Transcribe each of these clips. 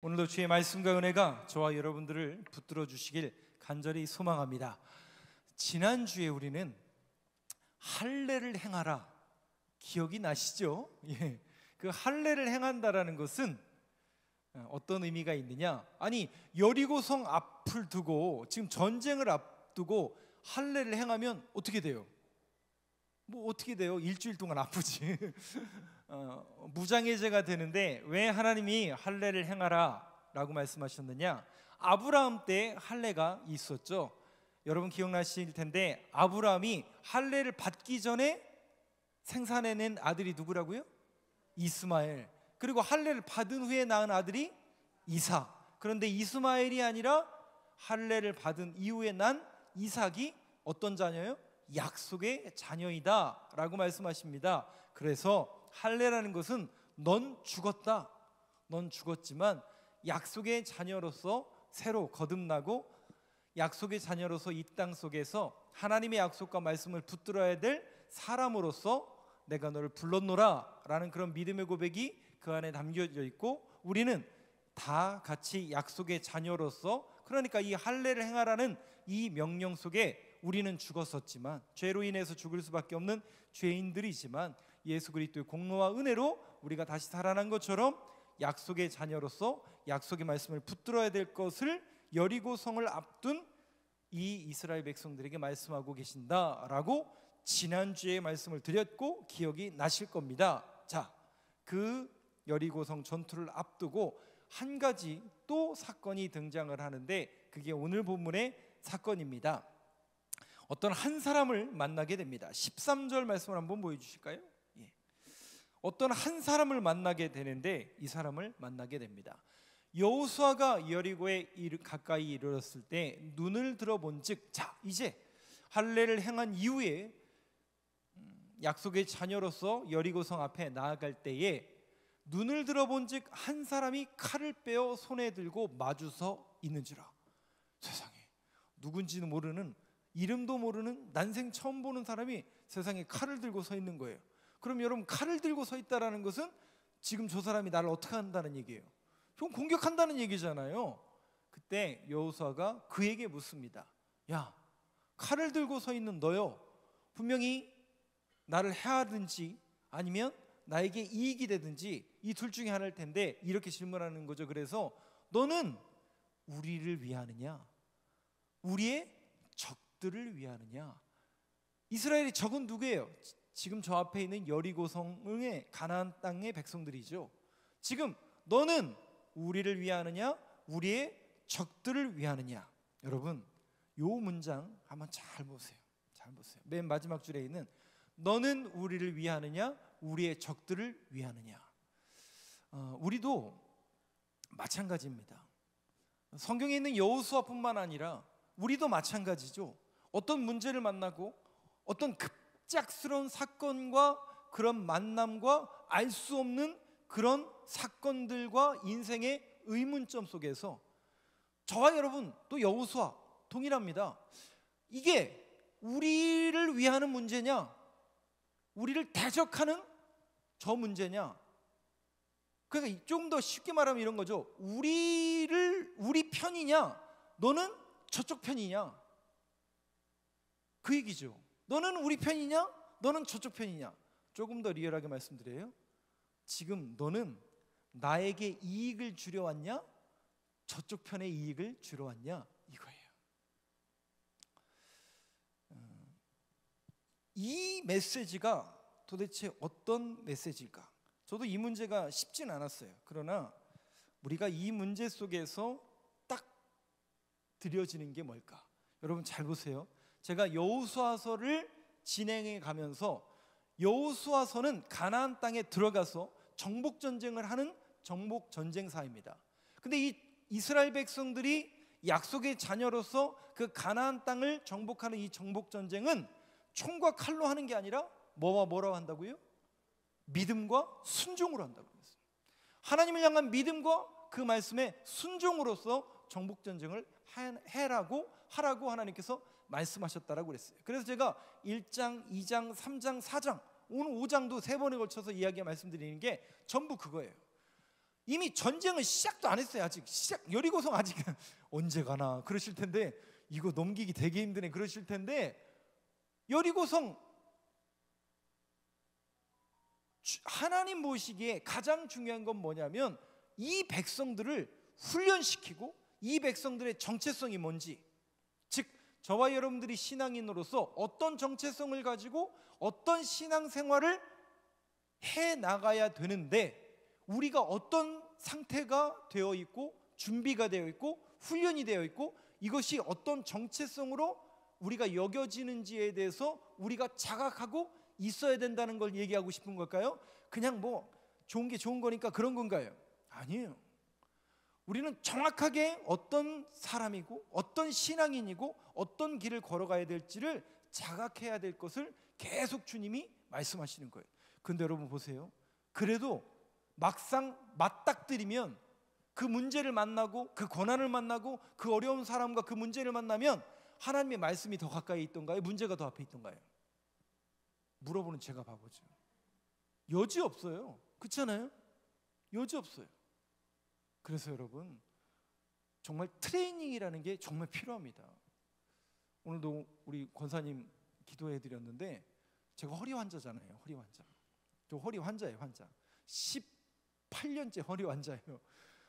오늘도 주의 말씀과 은혜가 저와 여러분들을 붙들어 주시길 간절히 소망합니다. 지난주에 우리는 할례를 행하라, 기억이 나시죠? 예. 그 할례를 행한다라는 것은 어떤 의미가 있느냐? 아니, 여리고성 앞을 두고 지금 전쟁을 앞두고 할례를 행하면 어떻게 돼요? 뭐 어떻게 돼요? 일주일 동안 아프지. 무장해제가 되는데 왜 하나님이 할례를 행하라 라고 말씀하셨느냐? 아브라함 때 할례가 있었죠. 여러분 기억나실 텐데 아브라함이 할례를 받기 전에 생산해낸 아들이 누구라고요? 이스마엘. 그리고 할례를 받은 후에 낳은 아들이 이삭. 그런데 이스마엘이 아니라 할례를 받은 이후에 난 이삭이 어떤 자녀예요? 약속의 자녀이다 라고 말씀하십니다. 그래서 할례라는 것은 넌 죽었다, 넌 죽었지만 약속의 자녀로서 새로 거듭나고 약속의 자녀로서 이 땅 속에서 하나님의 약속과 말씀을 붙들어야 될 사람으로서 내가 너를 불렀노라 라는 그런 믿음의 고백이 그 안에 담겨져 있고, 우리는 다 같이 약속의 자녀로서, 그러니까 이 할례를 행하라는 이 명령 속에 우리는 죽었었지만, 죄로 인해서 죽을 수밖에 없는 죄인들이지만 예수 그리스도의 공로와 은혜로 우리가 다시 살아난 것처럼 약속의 자녀로서 약속의 말씀을 붙들어야 될 것을 여리고성을 앞둔 이 이스라엘 백성들에게 말씀하고 계신다라고 지난주에 말씀을 드렸고 기억이 나실 겁니다. 자, 그 여리고성 전투를 앞두고 한 가지 또 사건이 등장을 하는데 그게 오늘 본문의 사건입니다. 어떤 한 사람을 만나게 됩니다. 13절 말씀을 한번 보여주실까요? 예. 어떤 한 사람을 만나게 되는데 이 사람을 만나게 됩니다. 여호수아가 여리고에 가까이 이르렀을 때 눈을 들어본즉, 자 이제 할례를 행한 이후에 약속의 자녀로서 여리고성 앞에 나아갈 때에 눈을 들어본즉 한 사람이 칼을 빼어 손에 들고 마주서 있는지라. 세상에, 누군지는 모르는, 이름도 모르는, 난생 처음 보는 사람이 세상에 칼을 들고 서 있는 거예요. 그럼 여러분, 칼을 들고 서 있다는 것은 지금 저 사람이 나를 어떻게 한다는 얘기예요? 좀 공격한다는 얘기잖아요. 그때 여호수아가 그에게 묻습니다. 야, 칼을 들고 서 있는 너요, 분명히 나를 해하든지 아니면 나에게 이익이 되든지 이 둘 중에 하나일 텐데 이렇게 질문하는 거죠. 그래서 너는 우리를 위하느냐, 우리의 적들을 위하느냐? 이스라엘의 적은 누구예요? 지금 저 앞에 있는 여리고성의 가나안 땅의 백성들이죠. 지금 너는 우리를 위하느냐, 우리의 적들을 위하느냐? 여러분, 요 문장 한번 잘 보세요. 잘 보세요. 맨 마지막 줄에 있는 너는 우리를 위하느냐, 우리의 적들을 위하느냐? 우리도 마찬가지입니다. 성경에 있는 여호수아뿐만 아니라 우리도 마찬가지죠. 어떤 문제를 만나고 어떤 급작스러운 사건과 그런 만남과 알 수 없는 그런 사건들과 인생의 의문점 속에서 저와 여러분 또 여호수아 동일합니다. 이게 우리를 위하는 문제냐, 우리를 대적하는 저 문제냐? 그러니까 좀 더 쉽게 말하면 이런 거죠. 우리 편이냐, 너는 저쪽 편이냐? 그 얘기죠. 너는 우리 편이냐, 너는 저쪽 편이냐? 조금 더 리얼하게 말씀드려요. 지금 너는 나에게 이익을 주려 왔냐, 저쪽 편의 이익을 주려 왔냐, 이거예요. 이 메시지가 도대체 어떤 메시지일까? 저도 이 문제가 쉽진 않았어요. 그러나 우리가 이 문제 속에서 딱 드려지는 게 뭘까? 여러분 잘 보세요. 제가 여호수아서를 진행해 가면서, 여호수아서는 가나안 땅에 들어가서 정복 전쟁을 하는 정복 전쟁사입니다. 근데 이 이스라엘 백성들이 약속의 자녀로서 그 가나안 땅을 정복하는 이 정복 전쟁은 총과 칼로 하는 게 아니라 뭐라고 한다고요? 믿음과 순종으로 한다고 했어요. 하나님을 향한 믿음과 그 말씀에 순종으로서 정복 전쟁을 하라고 하나님께서 말씀하셨다라고 그랬어요. 그래서 제가 1장, 2장, 3장, 4장, 오늘 5장도 3번에 걸쳐서 이야기 말씀드리는 게 전부 그거예요. 이미 전쟁은 시작도 안 했어요. 아직 여리고성 아직 언제 가나 그러실 텐데, 이거 넘기기 되게 힘드네 그러실 텐데, 여리고성 하나님 보시기에 가장 중요한 건 뭐냐면 이 백성들을 훈련시키고 이 백성들의 정체성이 뭔지, 즉 저와 여러분들이 신앙인으로서 어떤 정체성을 가지고 어떤 신앙생활을 해 나가야 되는데, 우리가 어떤 상태가 되어 있고 준비가 되어 있고 훈련이 되어 있고 이것이 어떤 정체성으로 우리가 여겨지는지에 대해서 우리가 자각하고 있어야 된다는 걸 얘기하고 싶은 걸까요? 그냥 뭐 좋은 게 좋은 거니까 그런 건가요? 아니에요. 우리는 정확하게 어떤 사람이고 어떤 신앙인이고 어떤 길을 걸어가야 될지를 자각해야 될 것을 계속 주님이 말씀하시는 거예요. 근데 여러분 보세요. 그래도 막상 맞닥뜨리면, 그 문제를 만나고 그 고난을 만나고 그 어려운 사람과 그 문제를 만나면 하나님의 말씀이 더 가까이 있던가요? 문제가 더 앞에 있던가요? 물어보는 제가 바보죠. 여지 없어요. 그렇잖아요? 여지 없어요. 그래서 여러분, 정말 트레이닝이라는 게 정말 필요합니다. 오늘도 우리 권사님 기도해 드렸는데, 제가 허리 환자잖아요. 허리 환자. 저 허리 환자예요. 환자. 18년째 허리 환자예요.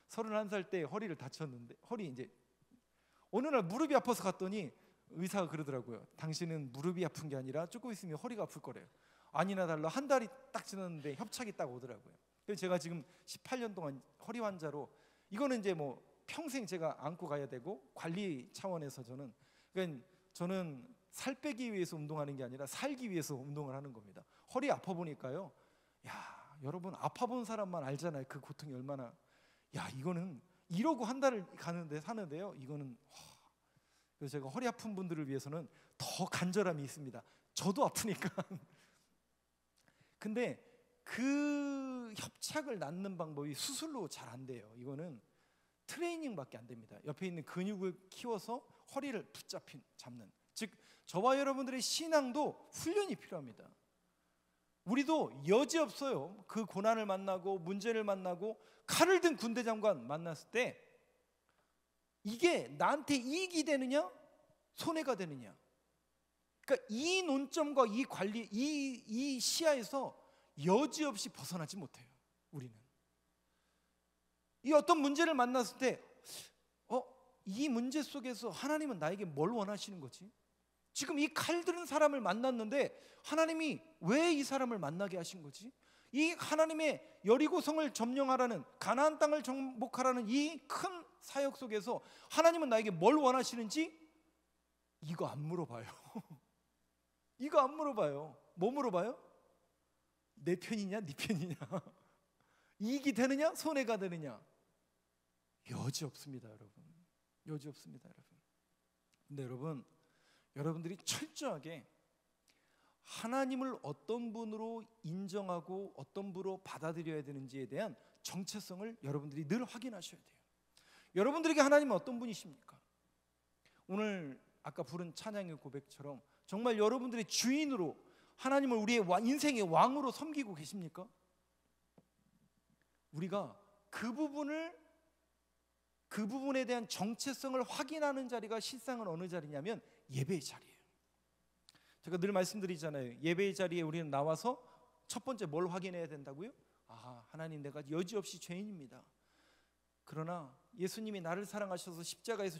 31살 때 허리를 다쳤는데, 허리 이제 어느 날 무릎이 아파서 갔더니 의사가 그러더라고요. 당신은 무릎이 아픈 게 아니라 조금 있으면 허리가 아플 거래요. 아니나 달라 한 달이 딱 지났는데 협착이 딱 오더라고요. 그래서 제가 지금 18년 동안 허리 환자로, 이거는 이제 뭐 평생 제가 안고 가야 되고, 관리 차원에서 저는 살 빼기 위해서 운동하는 게 아니라 살기 위해서 운동을 하는 겁니다. 허리 아파 보니까요, 야 여러분, 아파 본 사람만 알잖아요. 그 고통이 얼마나. 야 이거는 이러고 한 달을 사는데요, 이거는. 그래서 제가 허리 아픈 분들을 위해서는 더 간절함이 있습니다. 저도 아프니까. 근데 그 협착을 낳는 방법이 수술로 잘 안 돼요. 이거는 트레이닝밖에 안 됩니다. 옆에 있는 근육을 키워서 허리를 잡는, 즉 저와 여러분들의 신앙도 훈련이 필요합니다. 우리도 여지없어요. 그 고난을 만나고 문제를 만나고 칼을 든 군대 장관 만났을 때 이게 나한테 이익이 되느냐 손해가 되느냐, 그러니까 이 논점과 이 관리, 이 시야에서 여지없이 벗어나지 못해요. 우리는 이 어떤 문제를 만났을 때 이 문제 속에서 하나님은 나에게 뭘 원하시는 거지? 지금 이 칼 들은 사람을 만났는데 하나님이 왜 이 사람을 만나게 하신 거지? 이 하나님의 여리고성을 점령하라는, 가나안 땅을 정복하라는 이 큰 사역 속에서 하나님은 나에게 뭘 원하시는지 이거 안 물어봐요. 이거 안 물어봐요. 뭐 물어봐요? 내 편이냐 네 편이냐, 이익이 되느냐 손해가 되느냐. 여지 없습니다 여러분. 여지 없습니다 여러분. 근데 여러분들이 철저하게 하나님을 어떤 분으로 인정하고 어떤 분으로 받아들여야 되는지에 대한 정체성을 여러분들이 늘 확인하셔야 돼요. 여러분들에게 하나님은 어떤 분이십니까? 오늘 아까 부른 찬양의 고백처럼 정말 여러분들의 주인으로 하나님을 우리의 인생의 왕으로 섬기고 계십니까? 우리가 그 부분에 대한 정체성을 확인하는 자리가 실상은 어느 자리냐면 예배의 자리예요. 제가 늘 말씀드리잖아요. 예배의 자리에 우리는 나와서 첫 번째 뭘 확인해야 된다고요? 하나님, 내가 여지없이 죄인입니다. 그러나 예수님이 나를 사랑하셔서 십자가에서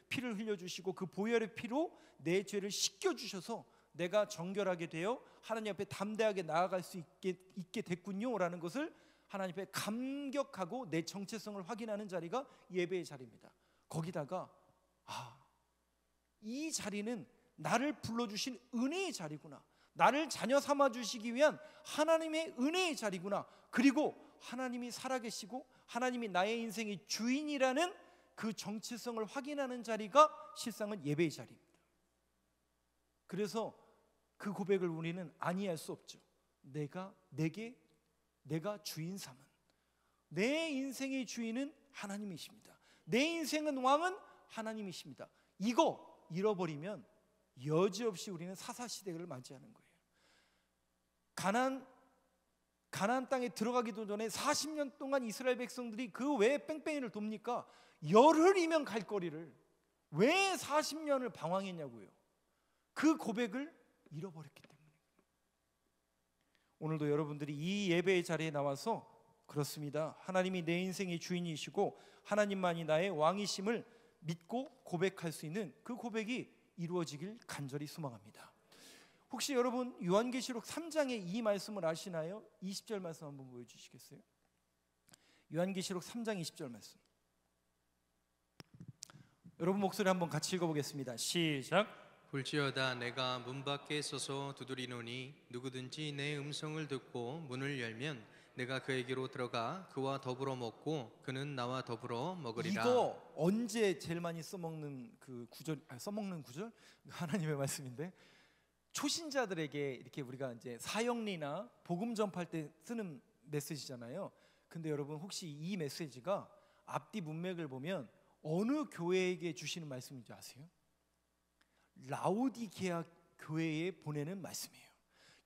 피를 흘려주시고 그 보혈의 피로 내 죄를 씻겨주셔서 내가 정결하게 되어 하나님 앞에 담대하게 나아갈 수 있게 됐군요 라는 것을 하나님 앞에 감격하고 내 정체성을 확인하는 자리가 예배의 자리입니다. 거기다가 이 자리는 나를 불러주신 은혜의 자리구나, 나를 자녀 삼아주시기 위한 하나님의 은혜의 자리구나, 그리고 하나님이 살아계시고 하나님이 나의 인생의 주인이라는 그 정체성을 확인하는 자리가 실상은 예배의 자리입니다. 그래서 그 고백을 우리는 아니할 수 없죠. 내가 주인 삼은, 내 인생의 주인은 하나님이십니다. 내 인생은 왕은 하나님이십니다. 이거 잃어버리면 여지없이 우리는 사사시대를 맞이하는 거예요. 가나안 가나안 땅에 들어가기도 전에 40년 동안 이스라엘 백성들이 그 왜 뺑뺑이를 돕니까? 열흘이면 갈 거리를 왜 40년을 방황했냐고요. 그 고백을 잃어버렸기 때문에. 오늘도 여러분들이 이 예배의 자리에 나와서 그렇습니다, 하나님이 내 인생의 주인이시고 하나님만이 나의 왕이심을 믿고 고백할 수 있는 그 고백이 이루어지길 간절히 소망합니다. 혹시 여러분 요한계시록 3장의 이 말씀을 아시나요? 20절 말씀 한번 보여주시겠어요? 요한계시록 3장 20절 말씀, 여러분 목소리 한번 같이 읽어보겠습니다. 시작. 볼지어다 내가 문 밖에 서서 두드리노니 누구든지 내 음성을 듣고 문을 열면 내가 그에게로 들어가 그와 더불어 먹고 그는 나와 더불어 먹으리라. 이거 언제 제일 많이 써먹는 그 구절, 써먹는 구절? 하나님의 말씀인데, 초신자들에게 이렇게 우리가 이제 사형리나 복음 전파할 때 쓰는 메시지잖아요. 근데 여러분 혹시 이 메시지가 앞뒤 문맥을 보면 어느 교회에게 주시는 말씀인지 아세요? 라오디게아 교회에 보내는 말씀이에요.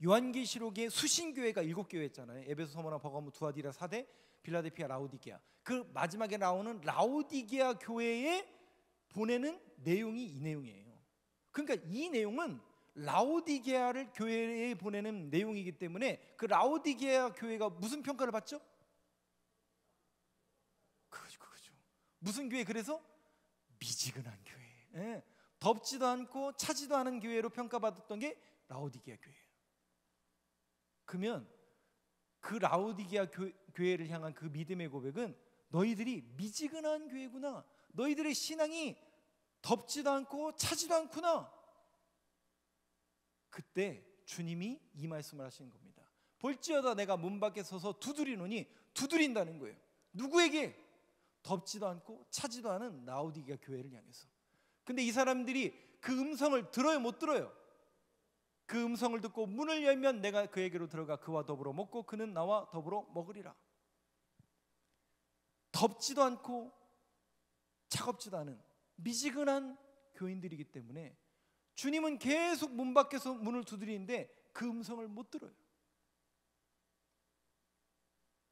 요한계시록에 수신교회가 7교회 있잖아요. 에베소, 서머나, 버가모, 두아디라, 사대, 빌라델피아, 라오디게아. 그 마지막에 나오는 라오디게아 교회에 보내는 내용이 이 내용이에요. 그러니까 이 내용은 라오디게아를 교회에 보내는 내용이기 때문에 그 라오디게아 교회가 무슨 평가를 받죠? 그거죠. 무슨 교회? 그래서 미지근한 교회, 예. 덥지도 않고 차지도 않은 교회로 평가받았던 게 라오디게아 교회예요. 그러면 그 라오디게아 교회를 향한 그 믿음의 고백은 너희들이 미지근한 교회구나, 너희들의 신앙이 덥지도 않고 차지도 않구나. 그때 주님이 이 말씀을 하시는 겁니다. 볼지어다 내가 문 밖에 서서 두드리노니, 두드린다는 거예요. 누구에게? 덥지도 않고 차지도 않은 라오디게아 교회를 향해서. 근데 이 사람들이 그 음성을 들어요, 못 들어요? 그 음성을 듣고 문을 열면 내가 그에게로 들어가 그와 더불어 먹고 그는 나와 더불어 먹으리라. 덥지도 않고 차갑지도 않은 미지근한 교인들이기 때문에 주님은 계속 문 밖에서 문을 두드리는데 그 음성을 못 들어요.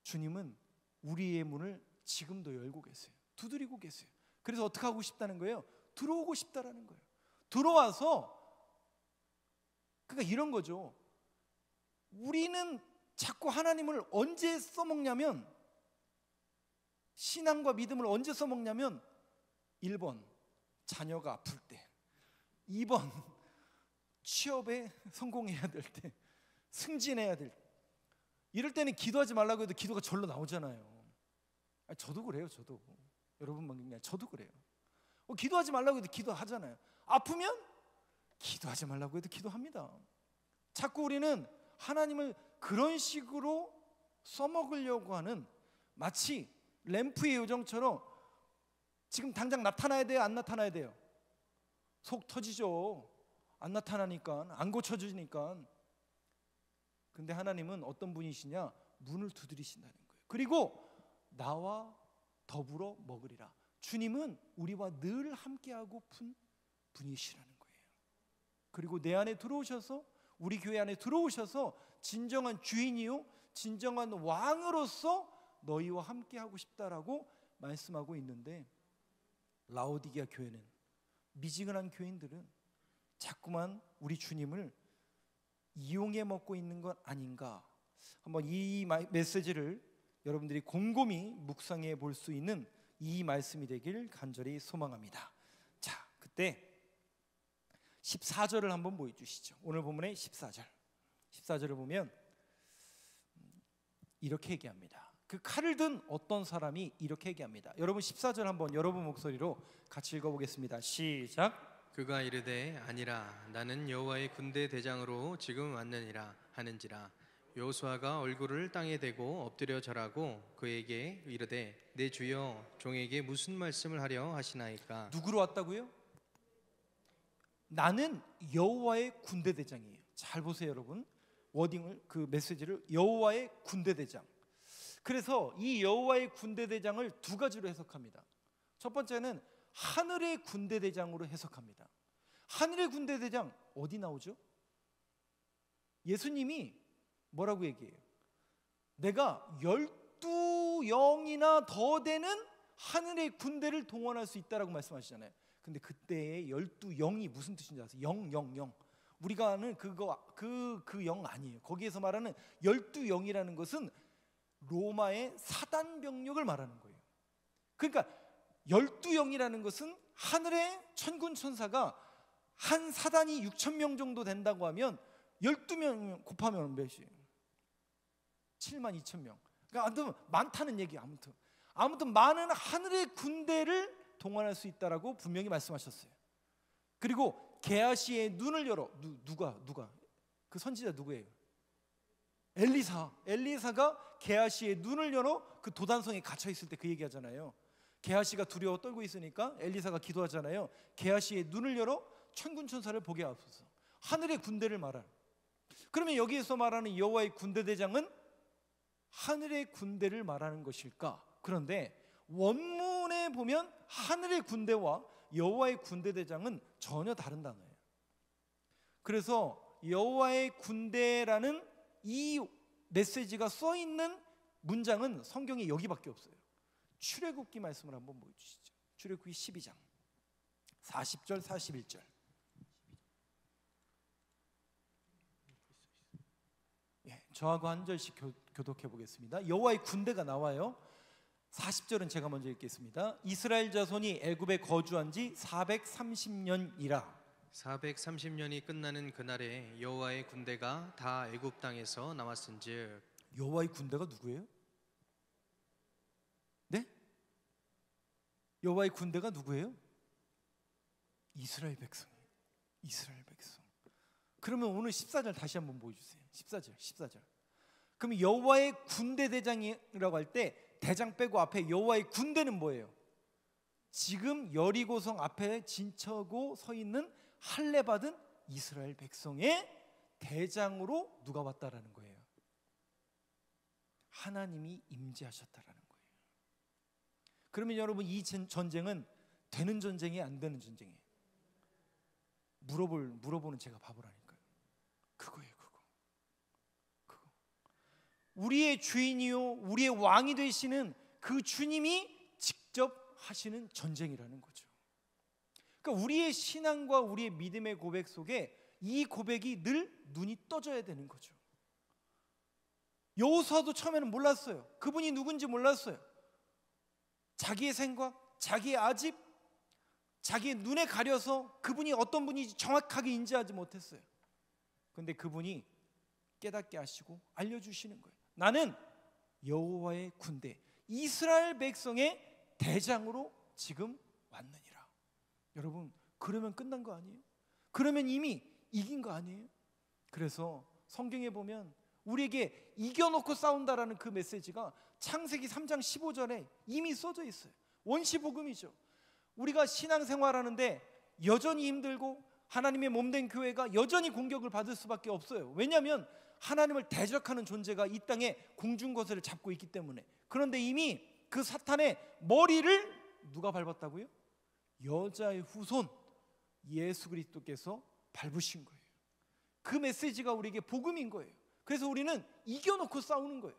주님은 우리의 문을 지금도 열고 계세요. 두드리고 계세요. 그래서 어떻게 하고 싶다는 거예요? 들어오고 싶다라는 거예요. 들어와서, 그러니까 이런 거죠. 우리는 자꾸 하나님을 언제 써먹냐면, 신앙과 믿음을 언제 써먹냐면 1번 자녀가 아플 때, 2번 취업에 성공해야 될 때, 승진해야 될 때. 이럴 때는 기도하지 말라고 해도 기도가 절로 나오잖아요. 저도 그래요. 저도. 여러분만 그냥 저도 그래요. 기도하지 말라고 해도 기도하잖아요. 아프면 기도하지 말라고 해도 기도합니다. 자꾸 우리는 하나님을 그런 식으로 써먹으려고 하는, 마치 램프의 요정처럼 지금 당장 나타나야 돼요, 안 나타나야 돼요? 속 터지죠. 안 나타나니까, 안 고쳐주니까. 근데 하나님은 어떤 분이시냐? 문을 두드리신다는 거예요. 그리고 나와 더불어 먹으리라. 주님은 우리와 늘 함께하고픈 분이시라는 거예요. 그리고 내 안에 들어오셔서, 우리 교회 안에 들어오셔서 진정한 주인이요 진정한 왕으로서 너희와 함께하고 싶다라고 말씀하고 있는데, 라오디게아 교회는, 미지근한 교인들은 자꾸만 우리 주님을 이용해 먹고 있는 것 아닌가. 한번 이 메시지를 여러분들이 곰곰이 묵상해 볼 수 있는 이 말씀이 되길 간절히 소망합니다. 자, 그때 14절을 한번 보여주시죠. 오늘 본문의 14절을 보면 이렇게 얘기합니다. 그 칼을 든 어떤 사람이 이렇게 얘기합니다. 여러분 14절 한번 여러분 목소리로 같이 읽어보겠습니다. 시작. 그가 이르되 아니라 나는 여호와의 군대 대장으로 지금 왔느니라 하는지라. 여호수아가 얼굴을 땅에 대고 엎드려 절하고 그에게 이르되 내 주여 종에게 무슨 말씀을 하려 하시나이까. 누구로 왔다고요? 나는 여호와의 군대 대장이에요. 잘 보세요 여러분. 워딩을, 그 메시지를, 여호와의 군대 대장. 그래서 이 여호와의 군대 대장을 두 가지로 해석합니다. 첫 번째는 하늘의 군대 대장으로 해석합니다. 하늘의 군대 대장 어디 나오죠? 예수님이 뭐라고 얘기해요? 내가 12영이나 더 되는 하늘의 군대를 동원할 수 있다라고 말씀하시잖아요. 근데 그때의 12영이 무슨 뜻인지 아세요? 영. 우리가 아는 그 영 아니에요. 거기에서 말하는 12영이라는 것은 로마의 사단 병력을 말하는 거예요. 그러니까 12영이라는 것은 하늘의 천군 천사가 한 사단이 6,000명 정도 된다고 하면 12명 곱하면 몇이에요? 72,000명. 그러니까 아무튼 많다는 얘기예요. 아무튼 많은 하늘의 군대를 동원할 수 있다라고 분명히 말씀하셨어요. 그리고 게하시의 눈을 열어. 누가 그 선지자 누구예요? 엘리사가 게하시의 눈을 열어 그 도단성에 갇혀 있을 때 그 얘기하잖아요. 게하시가 두려워 떨고 있으니까 엘리사가 기도하잖아요. 게하시의 눈을 열어 천군 천사를 보게 하옵소서. 하늘의 군대를 말하는. 그러면 여기에서 말하는 여호와의 군대 대장은 하늘의 군대를 말하는 것일까? 그런데 원문에 보면 하늘의 군대와 여호와의 군대 대장은 전혀 다른 단어예요. 그래서 여호와의 군대라는 이 메시지가 써 있는 문장은 성경에 여기밖에 없어요. 출애굽기 말씀을 한번 보여주시죠. 출애굽기 12장 40절 41절. 저하고 한 절씩 교독해 보겠습니다. 여호와의 군대가 나와요. 40절은 제가 먼저 읽겠습니다. 이스라엘 자손이 애굽에 거주한 지 430년이라. 430년이 끝나는 그날에 여호와의 군대가 다 애굽 땅에서 나왔은즉. 여호와의 군대가 누구예요? 네? 여호와의 군대가 누구예요? 이스라엘 백성. 그러면 오늘 14절 다시 한번 보여주세요. 14절. 그럼 여호와의 군대 대장이라고 할 때 대장 빼고 앞에 여호와의 군대는 뭐예요? 지금 여리고성 앞에 진쳐고 서 있는 할례 받은 이스라엘 백성의 대장으로 누가 왔다라는 거예요? 하나님이 임재하셨다라는 거예요. 그러면 여러분 이 전쟁은 되는 전쟁이 안 되는 전쟁이에요? 물어보는 제가 바보라니까요. 그거예요. 우리의 주인이요 우리의 왕이 되시는 그 주님이 직접 하시는 전쟁이라는 거죠. 그러니까 우리의 신앙과 우리의 믿음의 고백 속에 이 고백이 늘 눈이 떠져야 되는 거죠. 여호수아도 처음에는 몰랐어요. 그분이 누군지 몰랐어요. 자기의 생각, 자기의 아집, 자기의 눈에 가려서 그분이 어떤 분인지 정확하게 인지하지 못했어요. 그런데 그분이 깨닫게 하시고 알려주시는 거예요. 나는 여호와의 군대, 이스라엘 백성의 대장으로 지금 왔느니라. 여러분, 그러면 끝난 거 아니에요? 그러면 이미 이긴 거 아니에요? 그래서 성경에 보면 우리에게 이겨놓고 싸운다라는 그 메시지가 창세기 3장 15절에 이미 써져 있어요. 원시복음이죠. 우리가 신앙생활하는데 여전히 힘들고 하나님의 몸된 교회가 여전히 공격을 받을 수밖에 없어요. 왜냐하면 하나님을 대적하는 존재가 이 땅에 공중거세를 잡고 있기 때문에. 그런데 이미 그 사탄의 머리를 누가 밟았다고요? 여자의 후손 예수 그리스도께서 밟으신 거예요. 그 메시지가 우리에게 복음인 거예요. 그래서 우리는 이겨놓고 싸우는 거예요.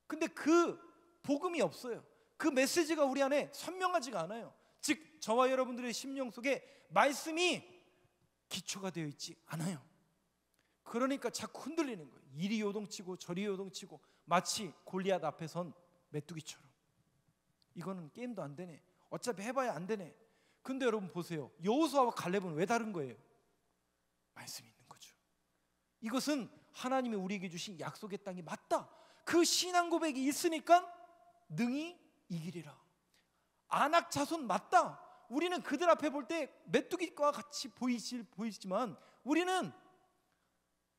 근데 그 복음이 없어요. 그 메시지가 우리 안에 선명하지가 않아요. 즉 저와 여러분들의 심령 속에 말씀이 기초가 되어 있지 않아요. 그러니까 자꾸 흔들리는 거예요. 이리 요동치고 저리 요동치고 마치 골리앗 앞에 선 메뚜기처럼. 이거는 게임도 안 되네. 어차피 해봐야 안 되네. 근데 여러분 보세요. 여호수아와 갈렙은 왜 다른 거예요? 말씀이 있는 거죠. 이것은 하나님이 우리에게 주신 약속의 땅이 맞다. 그 신앙 고백이 있으니까 능히 이기리라. 아낙 자손 맞다. 우리는 그들 앞에 볼 때 메뚜기과 같이 보이지만 우리는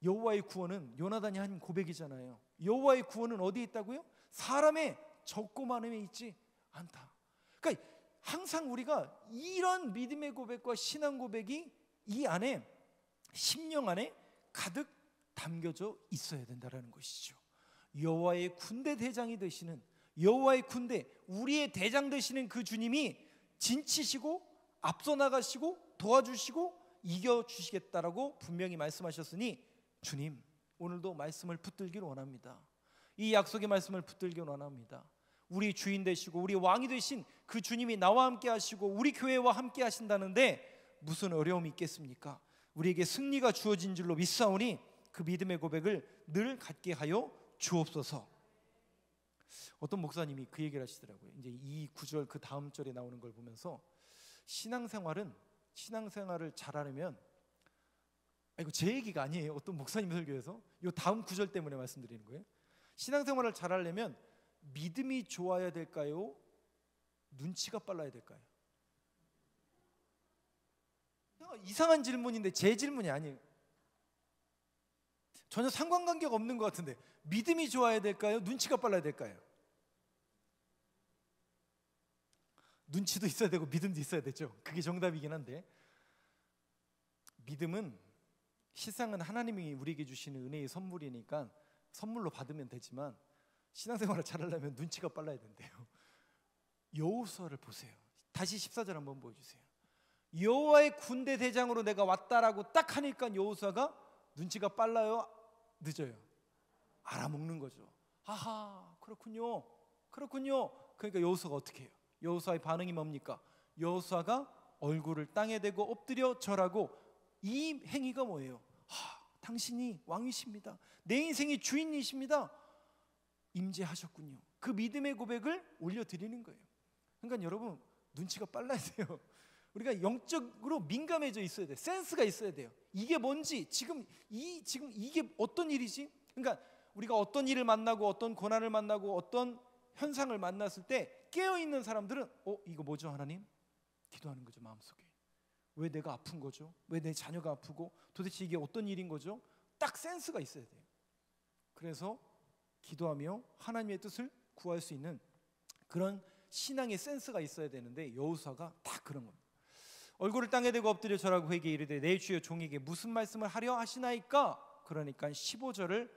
여호와의 구원은 요나단이 한 고백이잖아요. 여호와의 구원은 어디에 있다고요? 사람의 적고 많음에 있지 않다. 그러니까 항상 우리가 이런 믿음의 고백과 신앙 고백이 이 안에 심령 안에 가득 담겨져 있어야 된다는 것이죠. 여호와의 군대 대장이 되시는 여호와의 군대, 우리의 대장 되시는 그 주님이 진치시고 앞서 나가시고 도와주시고 이겨주시겠다라고 분명히 말씀하셨으니 주님 오늘도 말씀을 붙들기를 원합니다. 이 약속의 말씀을 붙들기 원합니다. 우리 주인 되시고 우리 왕이 되신 그 주님이 나와 함께 하시고 우리 교회와 함께 하신다는데 무슨 어려움이 있겠습니까? 우리에게 승리가 주어진 줄로 믿사오니 그 믿음의 고백을 늘 갖게 하여 주옵소서. 어떤 목사님이 그 얘기를 하시더라고요. 이제 이 구절 그 다음 절에 나오는 걸 보면서 신앙생활을 잘하려면, 이거 제 얘기가 아니에요. 어떤 목사님 설교에서 이 다음 구절 때문에 말씀드리는 거예요. 신앙생활을 잘하려면 믿음이 좋아야 될까요? 눈치가 빨라야 될까요? 이상한 질문인데 제 질문이 아니에요. 전혀 상관관계가 없는 것 같은데 믿음이 좋아야 될까요? 눈치가 빨라야 될까요? 눈치도 있어야 되고 믿음도 있어야 되죠. 그게 정답이긴 한데, 믿음은 실상은 하나님이 우리에게 주시는 은혜의 선물이니까 선물로 받으면 되지만 신앙생활을 잘하려면 눈치가 빨라야 된대요. 여호수아를 보세요. 다시 14절 한번 보여주세요. 여호와의 군대 대장으로 내가 왔다라고 딱 하니까 여호수아가 눈치가 빨라요? 늦어요? 알아먹는 거죠. 아하, 그렇군요. 그러니까 여호수아가 어떻게 해요? 여호수아의 반응이 뭡니까? 여호수아가 얼굴을 땅에 대고 엎드려 절하고, 이 행위가 뭐예요? 당신이 왕이십니다. 내 인생의 주인이십니다. 임재하셨군요. 그 믿음의 고백을 올려드리는 거예요. 그러니까 여러분, 눈치가 빨라야 돼요. 우리가 영적으로 민감해져 있어야 돼요. 센스가 있어야 돼요. 이게 뭔지, 지금 이게 어떤 일이지? 그러니까 우리가 어떤 일을 만나고 어떤 고난을 만나고 어떤 현상을 만났을 때 깨어있는 사람들은 이거 뭐죠 하나님? 기도하는 거죠. 마음속에 왜 내가 아픈 거죠? 왜 내 자녀가 아프고 도대체 이게 어떤 일인 거죠? 딱 센스가 있어야 돼요. 그래서 기도하며 하나님의 뜻을 구할 수 있는 그런 신앙의 센스가 있어야 되는데 여호수아가 딱 그런 겁니다. 얼굴을 땅에 대고 엎드려 절하고 회개에 이르되 내 주여 종에게 무슨 말씀을 하려 하시나이까? 그러니까 15절을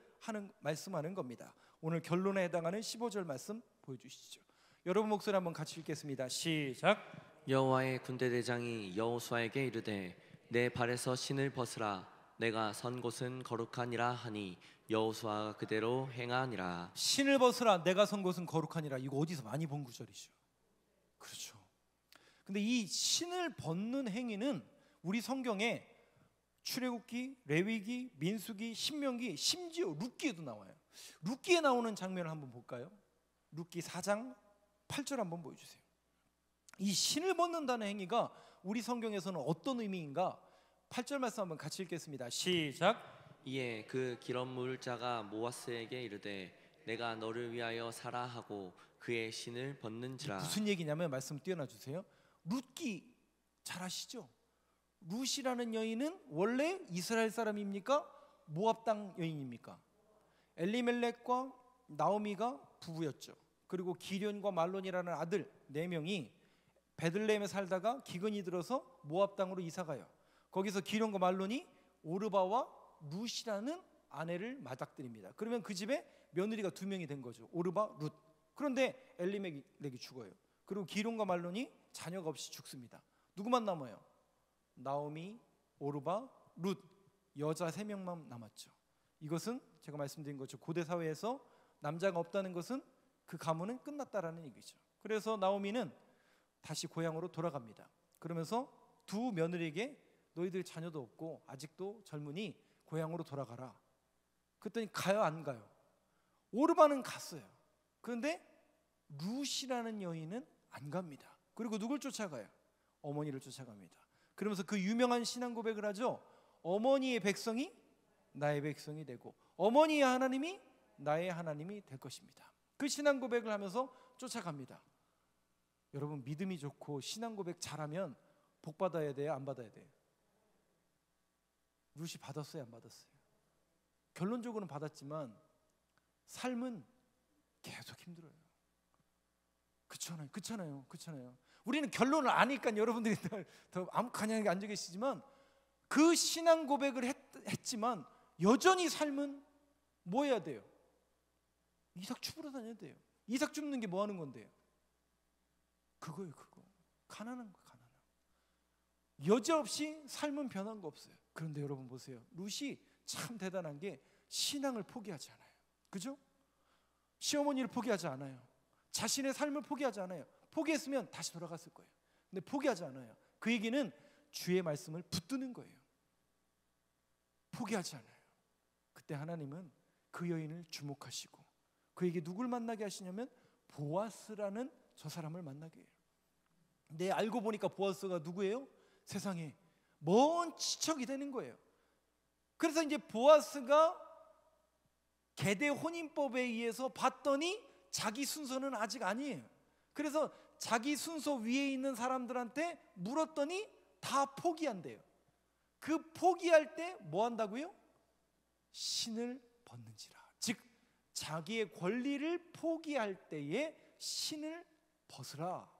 말씀하는 겁니다. 오늘 결론에 해당하는 15절 말씀 보여주시죠. 여러분 목소리 한번 같이 읽겠습니다. 시작. 여호와의 군대 대장이 여호수아에게 이르되 내 발에서 신을 벗으라. 내가 선 곳은 거룩하니라 하니 여호수아가 그대로 행하니라. 신을 벗으라. 내가 선 곳은 거룩하니라. 이거 어디서 많이 본 구절이죠. 그렇죠. 근데 이 신을 벗는 행위는 우리 성경에 출애굽기, 레위기, 민수기, 신명기, 심지어 룻기에도 나와요. 룻기에 나오는 장면을 한번 볼까요? 룻기 4장 8절 한번 보여주세요. 이 신을 벗는다는 행위가 우리 성경에서는 어떤 의미인가? 8절 말씀 한번 같이 읽겠습니다. 시작. 이에 그 기름 부을 자가 모아스에게 이르되 내가 너를 위하여 사라 하고 그의 신을 벗는지라. 무슨 얘기냐면 말씀 띄어놔 주세요. 룻기 잘 아시죠? 룻이라는 여인은 원래 이스라엘 사람입니까? 모압 땅 여인입니까? 엘리멜렉과 나오미가 부부였죠. 그리고 기련과 말론이라는 아들 4명이 베들레헴에 살다가 기근이 들어서 모압 땅으로 이사가요. 거기서 기련과 말론이 오르바와 룻이라는 아내를 맞닥뜨립니다. 그러면 그 집에 며느리가 2명이 된 거죠. 오르바, 룻. 그런데 엘리멜렉이 죽어요. 그리고 기련과 말론이 자녀가 없이 죽습니다. 누구만 남아요? 나오미, 오르바, 룻. 여자 3명만 남았죠. 이것은 제가 말씀드린 것처럼 고대 사회에서 남자가 없다는 것은 그 가문은 끝났다라는 얘기죠. 그래서 나오미는 다시 고향으로 돌아갑니다. 그러면서 두 며느리에게 너희들 자녀도 없고 아직도 젊으니 고향으로 돌아가라. 그랬더니 가요 안 가요? 오르바는 갔어요. 그런데 룻이라는 여인은 안 갑니다. 그리고 누굴 쫓아가요? 어머니를 쫓아갑니다. 그러면서 그 유명한 신앙 고백을 하죠. 어머니의 백성이 나의 백성이 되고 어머니의 하나님이 나의 하나님이 될 것입니다. 그 신앙 고백을 하면서 쫓아갑니다. 여러분 믿음이 좋고 신앙 고백 잘하면 복 받아야 돼요? 안 받아야 돼요? 룻이 받았어요? 안 받았어요? 결론적으로는 받았지만 삶은 계속 힘들어요. 그렇잖아요. 우리는 결론을 아니까 여러분들이 더 암묵하게 앉아 계시지만 그 신앙 고백을 했지만 여전히 삶은 뭐 해야 돼요? 이삭 줍으러 다녀야 돼요. 이삭 줍는 게 뭐 하는 건데요? 그거예요. 가난한 거. 여지없이 삶은 변한 거 없어요. 그런데 여러분 보세요. 룻이 참 대단한 게 신앙을 포기하지 않아요. 그죠? 시어머니를 포기하지 않아요. 자신의 삶을 포기하지 않아요. 포기했으면 다시 돌아갔을 거예요. 근데 포기하지 않아요. 그 얘기는 주의 말씀을 붙드는 거예요. 포기하지 않아요. 그때 하나님은 그 여인을 주목하시고 그에게 누굴 만나게 하시냐면 보아스라는 저 사람을 만나게 해요. 근데 알고 보니까 보아스가 누구예요? 세상에 먼 친척이 되는 거예요. 그래서 이제 보아스가 계대 혼인법에 의해서 봤더니 자기 순서는 아직 아니에요. 그래서 자기 순서 위에 있는 사람들한테 물었더니 다 포기한대요. 그 포기할 때 뭐 한다고요? 신을 벗는지라. 즉 자기의 권리를 포기할 때에 신을 벗으라.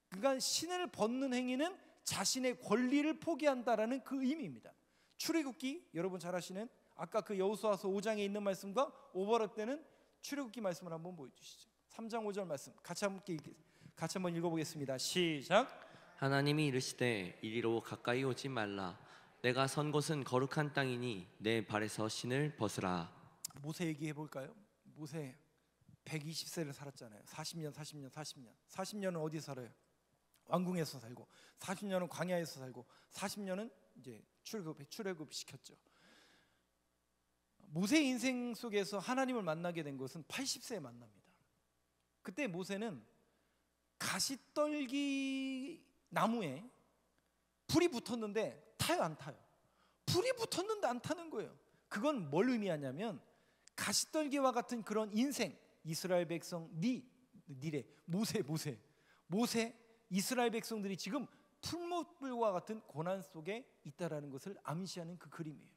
그러니까 신을 벗는 행위는 자신의 권리를 포기한다라는 그 의미입니다. 출애굽기 여러분 잘 아시는 아까 그 여호수아서 5장에 있는 말씀과 오버랩되는 출애굽기 말씀을 한번 보여주시죠. 3장 5절 말씀 같이 한번 읽어보겠습니다. 시작. 하나님이 이르시되 이리로 가까이 오지 말라. 내가 선 곳은 거룩한 땅이니 내 발에서 신을 벗으라. 모세 얘기해 볼까요? 모세 120세를 살았잖아요. 40년은 어디 살아요? 왕궁에서 살고 40년은 광야에서 살고 40년은 이제 출애굽 시켰죠. 모세 인생 속에서 하나님을 만나게 된 것은 80세에 만납니다. 그때 모세는 가시떨기 나무에 불이 붙었는데 타요 안 타요? 불이 붙었는데 안 타는 거예요. 그건 뭘 의미하냐면 가시떨기와 같은 그런 인생, 이스라엘 백성 모세 이스라엘 백성들이 지금 풀무불과 같은 고난 속에 있다라는 것을 암시하는 그 그림이에요.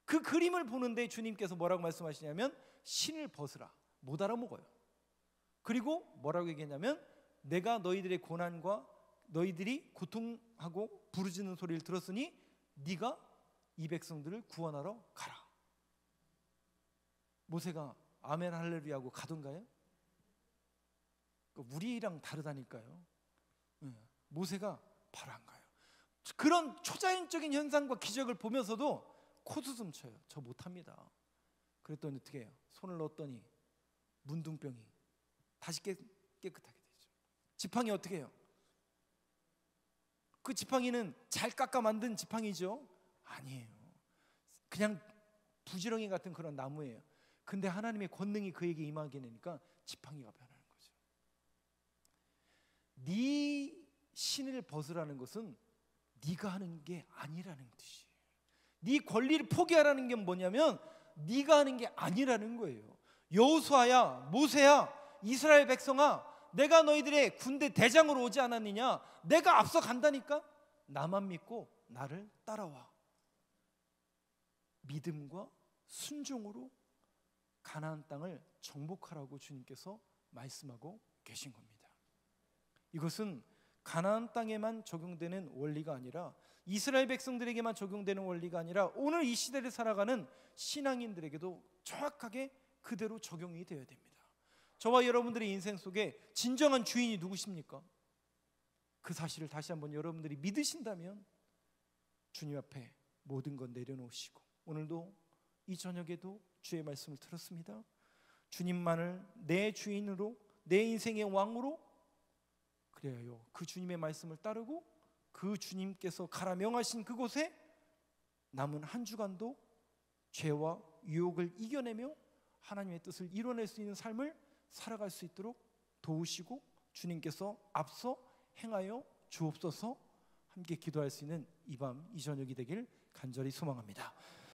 그 그림을 보는데 주님께서 뭐라고 말씀하시냐면 신을 벗으라. 못 알아먹어요. 그리고 뭐라고 얘기했냐면 내가 너희들의 고난과 너희들이 고통하고 부르짖는 소리를 들었으니 네가 이 백성들을 구원하러 가라. 모세가 아멘 할렐루야하고 가던가요? 우리랑 다르다니까요. 모세가 바로 안 가요. 그런 초자연적인 현상과 기적을 보면서도 코웃음 쳐요. 저 못합니다. 그랬더니 어떻게 해요? 손을 넣었더니 문둥병이 다시 깨끗하게 되죠. 지팡이 어떻게 해요? 그 지팡이는 잘 깎아 만든 지팡이죠? 아니에요. 그냥 부지런히 같은 그런 나무예요. 근데 하나님의 권능이 그에게 임하게 되니까 지팡이가 변하는 거죠. 네 신을 벗으라는 것은 네가 하는 게 아니라는 뜻이에요. 네 권리를 포기하라는 게 뭐냐면 네가 하는 게 아니라는 거예요. 여호수아야, 모세야, 이스라엘 백성아, 내가 너희들의 군대 대장으로 오지 않았느냐? 내가 앞서 간다니까? 나만 믿고 나를 따라와. 믿음과 순종으로 가나안 땅을 정복하라고 주님께서 말씀하고 계신 겁니다. 이것은 가나안 땅에만 적용되는 원리가 아니라 이스라엘 백성들에게만 적용되는 원리가 아니라 오늘 이 시대를 살아가는 신앙인들에게도 정확하게 그대로 적용이 되어야 됩니다. 저와 여러분들의 인생 속에 진정한 주인이 누구십니까? 그 사실을 다시 한번 여러분들이 믿으신다면 주님 앞에 모든 것 내려놓으시고 오늘도 이 저녁에도 주의 말씀을 들었습니다. 주님만을 내 주인으로 내 인생의 왕으로 그래요. 그 주님의 말씀을 따르고 그 주님께서 가라 명하신 그곳에 남은 한 주간도 죄와 유혹을 이겨내며 하나님의 뜻을 이뤄낼 수 있는 삶을 살아갈 수 있도록 도우시고 주님께서 앞서 행하여 주옵소서. 함께 기도할 수 있는 이 밤 이 저녁이 되길 간절히 소망합니다.